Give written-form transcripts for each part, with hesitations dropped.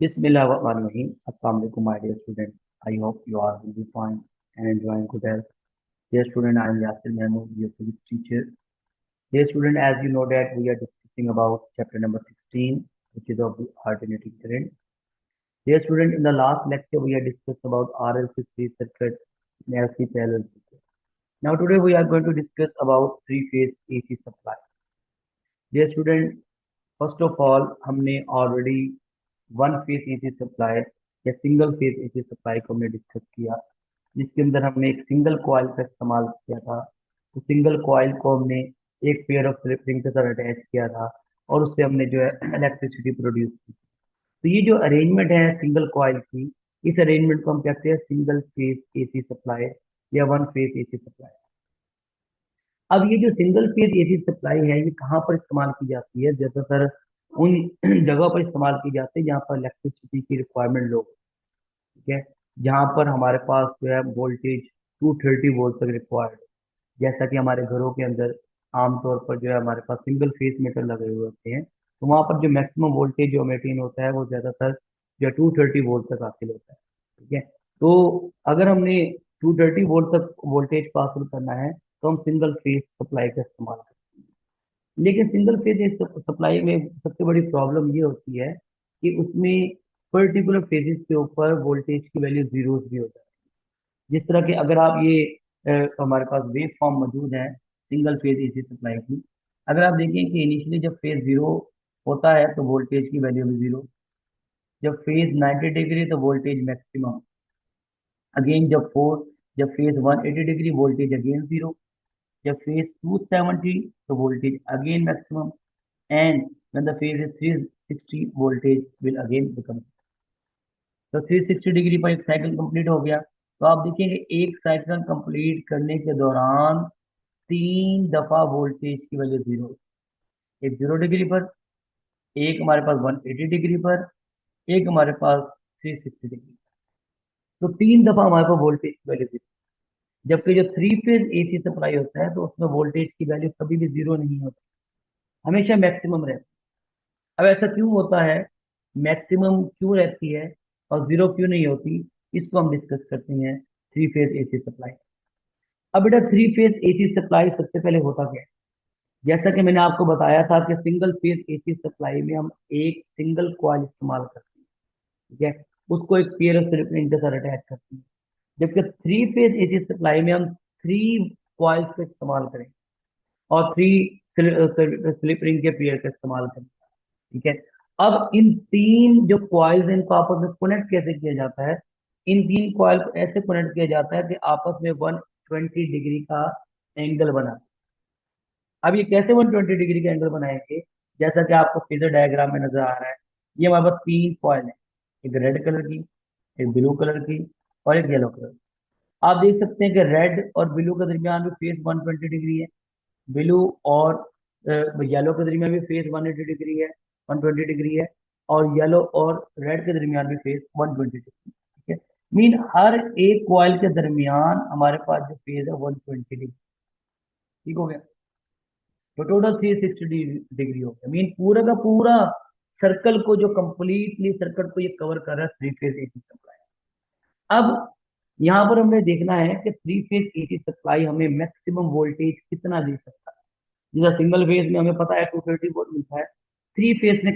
Bismillahirrahmanirrahim. Assalamu alaikum, my dear student. I hope you are will be fine and enjoying good health. Dear student, I am Yasir Mahmood, your physics teacher. Dear student, as you know that we are discussing about chapter number 16, which is of the alternating current. Dear student, in the last lecture we had discussed about RLC series circuit and LC parallel circuit. Now today we are going to discuss about three-phase AC supply. Dear student, first of all, हमने already one phase AC supply या single phase AC supply को हमने discuss किया, जिसके अंदर हमने एक single coil का इस्तेमाल किया था। तो सिंगल कॉइल को हमने एक पेयर ऑफ स्लिप रिंग के साथ अटैच किया था और उससे हमने जो है इलेक्ट्रिसिटी प्रोड्यूस की। तो ये जो अरेंजमेंट है सिंगल कॉइल की, इस अरेंजमेंट को हम कहते हैं सिंगल फेज एसी सप्लाई या वन फेज एसी सप्लाई। अब ये जो सिंगल फेज एसी सप्लाई है ये कहाँ पर इस्तेमाल की जाती है? ज्यादातर उन जगह पर इस्तेमाल की जाती है जहाँ पर इलेक्ट्रिसिटी की रिक्वायरमेंट लो, ठीक है, जहाँ पर हमारे पास जो है वोल्टेज 230 वोल्ट तक रिक्वायर्ड। जैसा कि हमारे घरों के अंदर आमतौर पर जो है हमारे पास सिंगल फेस मीटर लगे हुए होते हैं, तो वहाँ पर जो मैक्सिमम वोल्टेज जो मेंटेन होता है वो ज्यादातर जो 230 वोल्ट तक हासिल होता है। ठीक है, तो अगर हमने 230 वोल्ट तक वोल्टेज को हासिल करना है तो हम सिंगल फेस सप्लाई का इस्तेमाल करते हैं। लेकिन सिंगल फेज सप्लाई में सबसे बड़ी प्रॉब्लम ये होती है कि उसमें पर्टिकुलर फेजेस के ऊपर वोल्टेज की वैल्यू जीरो भी हो जाती है। जिस तरह के अगर आप ये हमारे पास वेव फॉर्म मौजूद है सिंगल फेज एसी सप्लाई की, अगर आप देखें कि इनिशियली जब फेज जीरो होता है तो वोल्टेज की वैल्यू भी जीरो, जब फेज 90 डिग्री तो वोल्टेज मैक्सिमम, अगेन जब phase 180 degree voltage again zero, जब फेज 270 तो voltage again maximum, and when the phase is 360 voltage will again become. तो 360 डिग्री पर एक साइकिल कंप्लीट हो गया। तो आप देखेंगे एक साइकिल कंप्लीट करने के दौरान तीन दफा वोल्टेज की वैल्यू जीरो, एक 0 डिग्री पर, एक हमारे पास 180 डिग्री पर, एक हमारे पास 360 डिग्री। तो तीन दफा हमारे पास वोल्टेज की वैल्यू जीरो। जबकि जो थ्री फेज एसी सप्लाई होता है तो उसमें वोल्टेज की वैल्यू कभी भी जीरो नहीं होती, हमेशा मैक्सिमम रहती है। अब ऐसा क्यों होता है, मैक्सिमम क्यों रहती है और जीरो क्यों नहीं होती, इसको हम डिस्कस करते हैं थ्री फेज एसी सप्लाई। अब बेटा थ्री फेज एसी सप्लाई सबसे पहले होता क्या है? जैसा कि मैंने आपको बताया था कि सिंगल फेज एसी सप्लाई में हम एक सिंगल कॉइल इस्तेमाल करते हैं, ठीक है, उसको एक पेयर ऑफ स्लिप रिंग के साथ अटैच करते हैं। जबकि थ्री फेज एसी सप्लाई में हम थ्री कॉइल्स का इस्तेमाल करें और थ्री स्लिप रिंग के पेयर का इस्तेमाल करें, ठीक है। अब इन तीन जो कॉइल्स हैं इनको आपस में कनेक्ट कैसे किया जाता है? इन तीन कॉइल को ऐसे कनेक्ट किया जाता है कि आपस में 120 डिग्री का एंगल बना। अब ये कैसे 120 डिग्री का एंगल बनाएंगे? जैसा कि आपको फिगर डायग्राम में नजर आ रहा है, ये हमारे पास तीन कॉइल है, एक रेड कलर की, एक ब्लू कलर की और एक येलो कलर की। आप देख सकते हैं कि रेड और ब्लू के दरमियान भी फेस 120 डिग्री है, ब्लू और येलो के दरमियान भी फेस 180 डिग्री है, 120 डिग्री है, और येलो और रेड के दरमियान भी फेस 120 डिग्री, ठीक है। मीन हर एक कॉइल के दरमियान हमारे पास जो फेज है 120 डिग्री, ठीक हो गया। तो टोटल 360 डिग्री हो गया। मीन पूरा का पूरा सर्कल को जो कंप्लीटली सर्कल को ये कवर कर रहा है थ्री फेज एसी सप्लाई। अब यहाँ पर हमें देखना है कि थ्री फेज एसी सप्लाई हमें मैक्सिमम वोल्टेज कितना दे सकता है। जैसा सिंगल फेज में हमें पता है 230 वोल्ट मिलता है, थ्री फेज में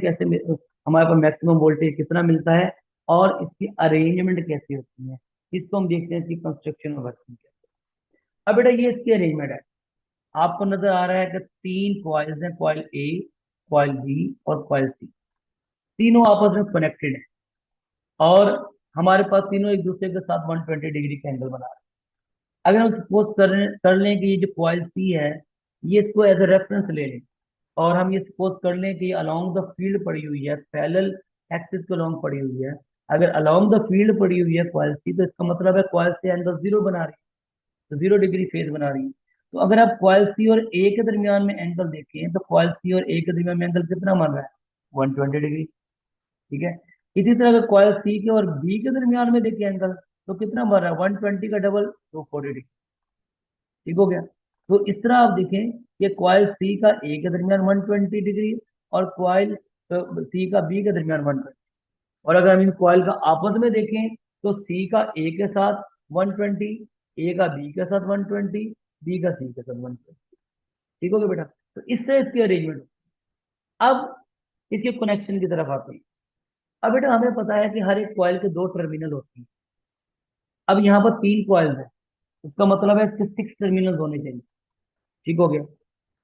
हमारे पास मैक्सिमम वोल्टेज कितना मिलता है और इसकी अरेंजमेंट कैसी होती है, इसको हम देखते हैं, इसकी कंस्ट्रक्शन और वर्किंग कैसे। अब बेटा ये इसकी अरेंजमेंट है, आपको नजर आ रहा है कि तीन कॉइल्स हैं, कॉइल ए, कॉइल बी और कॉइल सी, तीनों आपस में कनेक्टेड है और हमारे पास तीनों एक दूसरे के साथ 120 डिग्री का एंगल बना रहे हैं। अगर हम सपोज कर लें कि ये जो कॉइल सी है ये इसको एज ए रेफरेंस ले लें और हम ये सपोज कर लें कि अलोंग द फील्ड पड़ी हुई है, पैरेलल एक्सिस के अलोंग पड़ी हुई है। अगर अलोंग द फील्ड पड़ी हुई है कॉइल सी तो इसका मतलब है कॉइल सी एंगल जीरो बना रही है, तो 0 डिग्री फेज बना रही है। तो अगर आप कॉइल सी और ए के दरमियान में एंगल देखें तो कॉइल सी और ए के दरमियान में एंगल कितना बन रहा है? 120 डिग्री, ठीक है। इसी तरह अगर कॉइल सी के और बी के दरमियान में देखें एंगल तो कितना बन रहा है? 120 का डबल, तो 40 डिग्री, ठीक हो गया। तो इस तरह आप देखें कि कॉइल सी का ए के दरमियान 120 डिग्री और कॉइल सी का बी के दरमियान 120, और अगर हम इन कॉइल का आपस में देखें तो सी का ए के साथ 120, ए का बी के साथ 120, बी का सी के साथ 120। ठीक हो गया बेटा। तो इस तरह इसकी अरेंजमेंट। अब इसके कनेक्शन की तरफ आते हैं। अब बेटा हमें पता है कि हर एक कॉइल के दो टर्मिनल होते हैं। अब यहाँ पर तीन कॉइल है, उसका मतलब है इसके 6 टर्मिनल होने चाहिए। ठीक हो गया।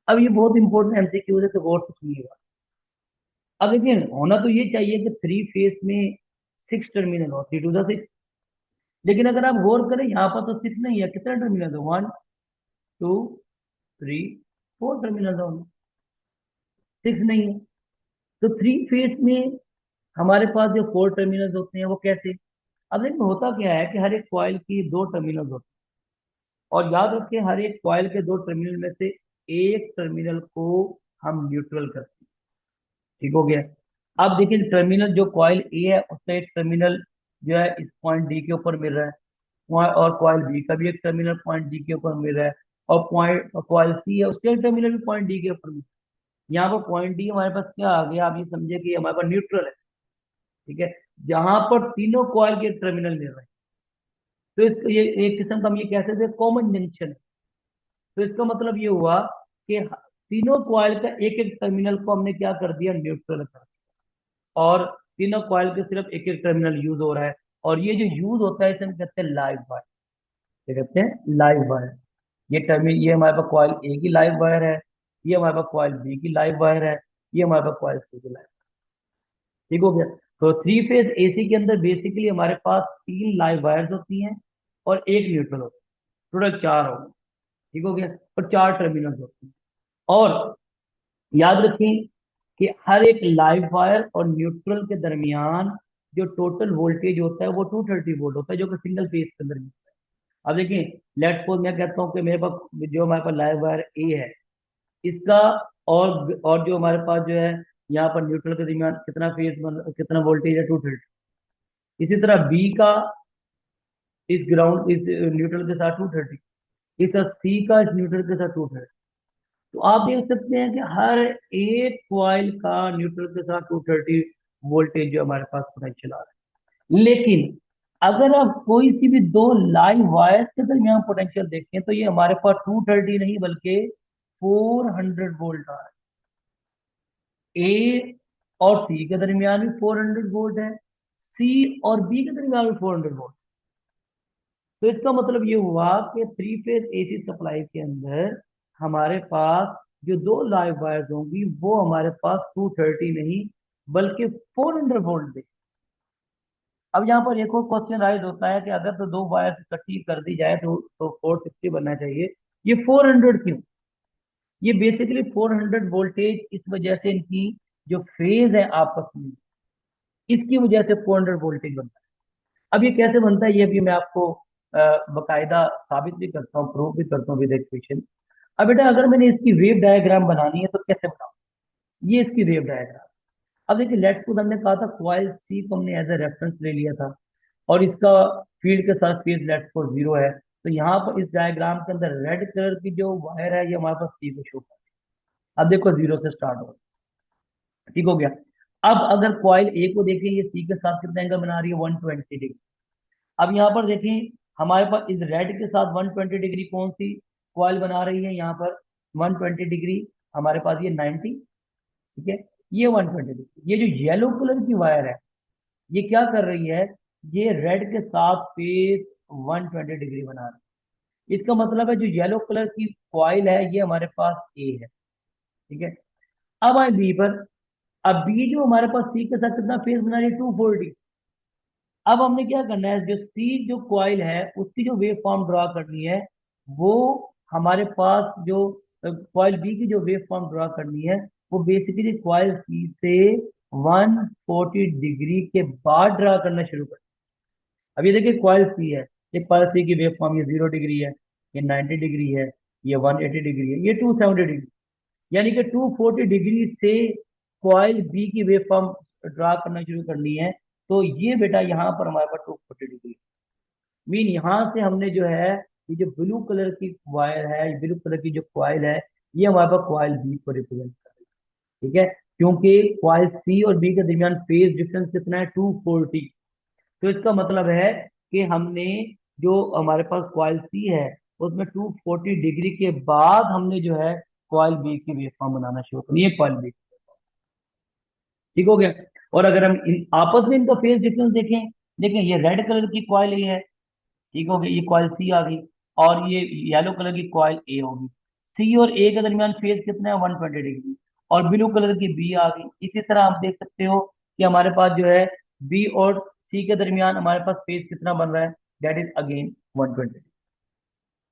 अब ये बहुत इंपॉर्टेंट एमसीक्यू है, तो गौर से सुनिएगा। अब देखिए होना तो ये चाहिए कि थ्री फेस में 6 टर्मिनल हो, 3 to the 6। लेकिन अगर आप गौर करें यहाँ पर तो 6 नहीं है, कितना टर्मिनल है, 1, 2, 3, 4 टर्मिनल है, 6 नहीं है। तो थ्री फेस में हमारे पास जो 4 टर्मिनल होते हैं वो कैसे। अब देखिए होता क्या है कि हर एक कॉइल की दो टर्मिनल होते हैं, और याद रखें हर एक कॉइल के दो टर्मिनल में से एक टर्मिनल को हम न्यूट्रल करते हैं। ठीक हो गया। अब देखिए टर्मिनल जो कॉइल ए है उसका एक टर्मिनल जो है इस पॉइंट डी के ऊपर मिल रहा है, और कॉइल बी का भी एक टर्मिनल पॉइंट डी के ऊपर मिल रहा है, और पॉइंट कॉइल सी है उसका एक टर्मिनल भी पॉइंट डी के ऊपर मिल रहा है। यहाँ पर पॉइंट डी हमारे पास क्या आ गया, आप ये समझे कि हमारे पास न्यूट्रल है। ठीक है। जहां पर तीनों कॉइल के टर्मिनल मिल रहे हैं, तो इसको ये एक किस्म का हम ये कह सकते हैं कॉमन जंक्शन। तो इसका मतलब ये हुआ कि तीनों कॉइल का एक एक टर्मिनल को हमने क्या कर दिया, न्यूट्रल कर दिया। और तीनों कॉइल के सिर्फ एक एक टर्मिनल यूज हो रहा है, और ये जो यूज होता है इसे हम कहते हैं लाइव वायर। क्या कहते हैं, लाइव वायर। ये हमारे पास कॉइल ए की लाइव वायर है, ये हमारे पास कॉइल बी की लाइव वायर है, ये हमारे पास कॉइल सी की लाइव। ठीक हो गया। तो थ्री फेज एसी के अंदर बेसिकली हमारे पास तीन लाइव वायर्स होती हैं और एक न्यूट्रल होता है, टोटल चार हो गए। ठीक हो गया। और चार टर्मिनल होते हैं। और याद रखें कि हर एक लाइव वायर और न्यूट्रल के दरमियान जो टोटल वोल्टेज होता है वो 230 वोल्ट होता है, जो कि सिंगल फेज के अंदर मिलता है। अब देखिए लेट्स सपोज मैं कहता हूँ कि मेरे पास जो हमारे पास लाइव वायर ए है इसका, और जो हमारे पास जो है यहाँ पर न्यूट्रल के दरमियान कितना फेज कितना वोल्टेज है, 230। इसी तरह बी का इस न्यूट्रल के साथ 230, इस तरह सी का इस न्यूट्रल के साथ 230। तो आप देख सकते हैं कि हर एक कॉइल का न्यूट्रल के साथ 230 वोल्टेज जो हमारे पास पोटेंशियल आ रहा है। लेकिन अगर आप कोई सी भी दो लाइव वायर्स के दरमियान पोटेंशियल देखें तो ये हमारे पास 230 नहीं बल्कि 400 वोल्ट आ रहा है। ए और सी के दरमियान भी 400 वोल्ट है, सी और बी के दरमियान भी 400 वोल्ट। तो इसका मतलब ये हुआ कि थ्री फेज एसी सप्लाई के अंदर हमारे पास जो दो लाइव वायर्स होंगी वो हमारे पास 230 नहीं बल्कि 400 वोल्ट दे। अब यहाँ पर एक और क्वेश्चन राइज होता है कि अगर तो दो वायर्स इकट्ठी कर दी जाए तो 460 बनना चाहिए, ये 400 क्यों। ये बेसिकली 400 वोल्टेज इस वजह से इनकी जो फेज है आपस में, इसकी वजह से 400 वोल्टेज बनता है। अब ये कैसे बनता है ये भी मैं आपको बकायदा साबित भी करता हूँ, प्रूव भी करता हूँ विद इक्वेशन। अब बेटा अगर मैंने इसकी वेव डायग्राम बनानी है तो कैसे बनाऊं, ये इसकी वेव डायग्राम। अब देखिए लेट्स सपोज हमने कहा था कॉइल सी को हमने एज ए रेफरेंस ले लिया था, और इसका फील्ड के साथ फेज लेट्स सपोज 0 है। तो यहाँ पर इस डायग्राम के अंदर रेड कलर की जो वायर है ये हमारे पास सी को शो कर रही है। अब देखो 0 से स्टार्ट हो, ठीक हो गया। अब अगर कॉइल ए को देखें, ये सी के साथ कितना एंगल बना रही है, 120 डिग्री। अब यहाँ पर देखें हमारे पास इस रेड के साथ 120 डिग्री कौन सी कॉइल बना रही है, यहाँ पर 120 डिग्री हमारे पास ये 90। ठीक है। ये 120 डिग्री, ये जो येलो कलर की वायर है ये क्या कर रही है, ये रेड के साथ फेस 120 डिग्री बना रही है। इसका मतलब है जो येलो कलर की कॉइल है ये हमारे पास ए है। ठीक है। अब आए बी पर। अब बी जो हमारे पास सी के साथ कितना फेस बना रही है, 240। अब हमने क्या करना है, जो सी जो कॉइल है उसकी जो वेव फॉर्म ड्रा करनी है, वो हमारे पास जो कॉइल बी की जो वेव फॉर्म ड्रा करनी है वो बेसिकली कॉइल सी से 140 डिग्री के बाद ड्रा करना शुरू कर। अब ये देखिए कॉइल सी है, ये कॉइल सी की वेव फॉर्म ये 0 डिग्री है, ये 90 डिग्री है, ये 180 डिग्री है, ये 270 डिग्री। यानी कि 240 डिग्री से कॉइल बी की वेव फॉर्म ड्रा करना शुरू करनी है। तो ये बेटा यहाँ पर हमारे पास 240 डिग्री मीन यहाँ से हमने जो है ये जो ब्लू कलर की वायर है, ब्लू कलर की जो कॉइल है ये हमारे पास कॉइल बी को रिप्रेजेंट कर रही है। ठीक है। क्योंकि कॉइल सी और बी के दरमियान फेज डिफरेंस कितना है, 240। तो इसका मतलब है कि हमने जो हमारे पास कॉइल सी है उसमें 240 डिग्री के बाद हमने जो है कॉइल बी की वेवफॉर्म बनाना शुरू करनी है, कॉइल बी। ठीक हो गया। और अगर हम इन आपस में इनका फेज डिफरेंस देखें, देखें ये रेड कलर की कॉइल ए है, ठीक हो गया, ये कॉइल सी आ गई, और ये येलो कलर की कॉइल ए होगी। सी और ए के दरमियान फेज कितना है, 120 डिग्री। और ब्लू कलर की बी आ गई। इसी तरह आप देख सकते हो कि हमारे पास जो है बी और सी के दरमियान हमारे पास फेज कितना बन रहा है, दैट इज अगेन 120।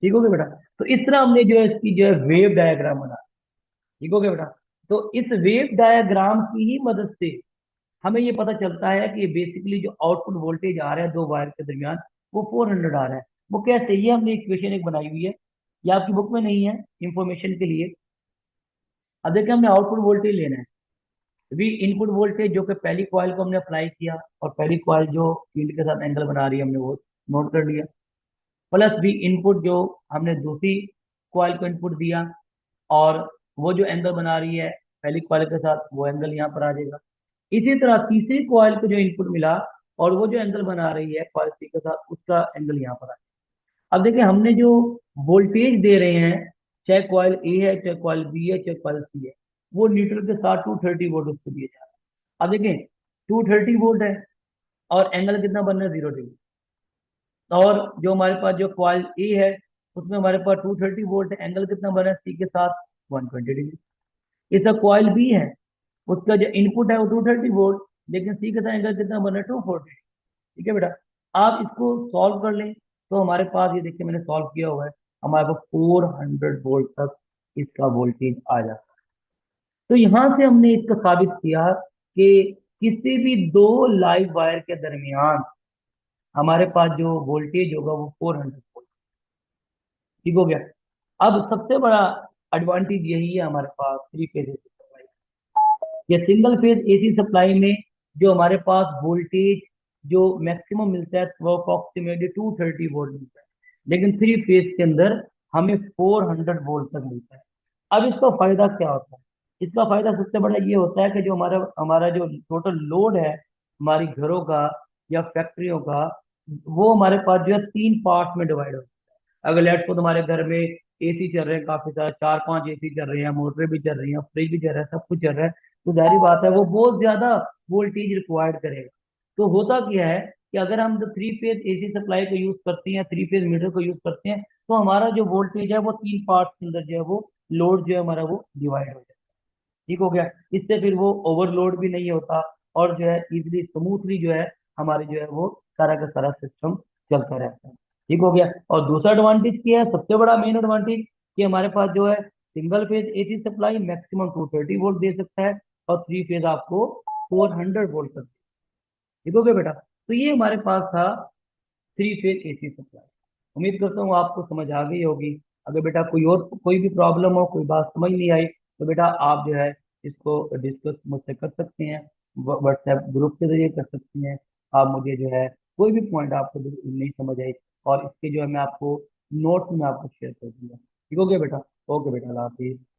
ठीक हो गया बेटा। तो इस तरह हमने जो है इसकी जो है वेव डायग्राम बना। ठीक हो गया बेटा। तो इस वेव डायग्राम की ही मदद से हमें ये पता चलता है कि बेसिकली जो आउटपुट वोल्टेज आ रहा है दो वायर के दरमियान वो 400 आ रहा है। वो कैसे, ये हमने इक्वेशन एक बनाई हुई है, ये आपकी बुक में नहीं है, इंफॉर्मेशन के लिए। अब देखिए हमने आउटपुट वोल्टेज लेना है। वी इनपुट वोल्टेज जो कि पहली कॉइल को हमने अप्लाई किया, और पहली कॉइल जो फील्ड के साथ एंगल बना रही है हमने वो नोट कर लिया। प्लस वी इनपुट जो हमने दूसरी कॉइल को इनपुट दिया, और वो जो एंगल बना रही है पहली कॉइल के साथ वो एंगल यहाँ पर आ जाएगा। इसी तरह तीसरी कॉइल को जो इनपुट मिला और वो जो एंगल बना रही है कॉइल सी के साथ उसका एंगल यहाँ पर आ जाएगा। अब देखिए हमने जो वोल्टेज दे रहे हैं, चाहे कॉइल ए है चाहे कॉइल बी है चाहे कॉइल सी है, वो न्यूट्रल के साथ 230 वोल्ट उसको दिए जा रहा है। अब देखें 230 वोल्ट है और एंगल कितना बन रहा है, 0 डिग्री। और जो हमारे पास जो कॉइल ए है उसमें हमारे पास 230 वोल्ट है, एंगल कितना बन रहा है सी के साथ, 120 डिग्री। इसका कॉइल बी है, उसका जो इनपुट है वो 230 वोल्ट, लेकिन सी का एंगल कितना बन रहा है, 240। ठीक है बेटा। आप इसको सॉल्व कर लें तो हमारे पास, ये देखिए मैंने सॉल्व किया हुआ है, हमारे पास 400 वोल्ट तक इसका वोल्टेज आ जाता है। तो यहां से हमने इसको साबित किया कि किसी भी दो लाइव वायर के दरमियान हमारे पास जो वोल्टेज होगा वो 400 वोल्ट। ठीक हो गया। अब सबसे बड़ा एडवांटेज यही है हमारे पास थ्री फेज एसी सप्लाई। ये सिंगल फेज एसी सप्लाई में जो हमारे पास वोल्टेज जो मैक्सिमम मिलता है वो अप्रोक्सीमेटली 230 वोल्ट मिलता है, लेकिन थ्री फेज के अंदर हमें 400 वोल्ट तक मिलता है। अब इसका फायदा क्या होता है, इसका फायदा सबसे बड़ा ये होता है कि जो हमारा हमारा जो टोटल लोड है हमारी घरों का या फैक्ट्रियों का, वो हमारे पास जो है तीन पार्ट में डिवाइड होता है। अगर लेट्स को तुम्हारे घर में एसी चल रहे हैं, काफी सारे 4-5 एसी चल रहे हैं, मोटर भी चल रही है, फ्रिज भी चल रहा है, सब कुछ चल रहा है, तो जाहिर बात है वो बहुत ज्यादा वोल्टेज रिक्वायर्ड करेगा। तो होता क्या है कि अगर हम जो थ्री फेज एसी सप्लाई को यूज करते हैं, थ्री फेज मीटर को यूज करते हैं, तो हमारा जो वोल्टेज है वो तीन पार्ट के अंदर जो है वो लोड जो है हमारा वो डिवाइड हो जाता है। ठीक हो गया। इससे फिर वो ओवरलोड भी नहीं होता, और जो है इजिली स्मूथली जो है हमारे जो है वो सारा का सारा सिस्टम चलता रहता है। ठीक हो गया। और दूसरा एडवांटेज क्या है, सबसे बड़ा मेन एडवांटेज, कि हमारे पास जो है single phase AC supply maximum 230 volt दे सकता है, और थ्री फेज आपको 400 वोल्ट तक। ठीक हो गया बेटा। तो ये हमारे पास था थ्री फेज एसी सप्लाई। उम्मीद करता हूँ आपको समझ आ गई होगी। अगर बेटा कोई भी प्रॉब्लम हो, कोई बात समझ नहीं आई, तो बेटा आप जो है इसको डिस्कस मुझसे कर सकते हैं, व्हाट्सएप ग्रुप के जरिए कर सकते हैं। आप मुझे जो है कोई भी पॉइंट आपको नहीं समझ आई, और इसके जो है मैं आपको नोट्स में आपको शेयर कर दूंगा। ठीक हो गया बेटा। ओके बेटा, अल्लाह हाफिज।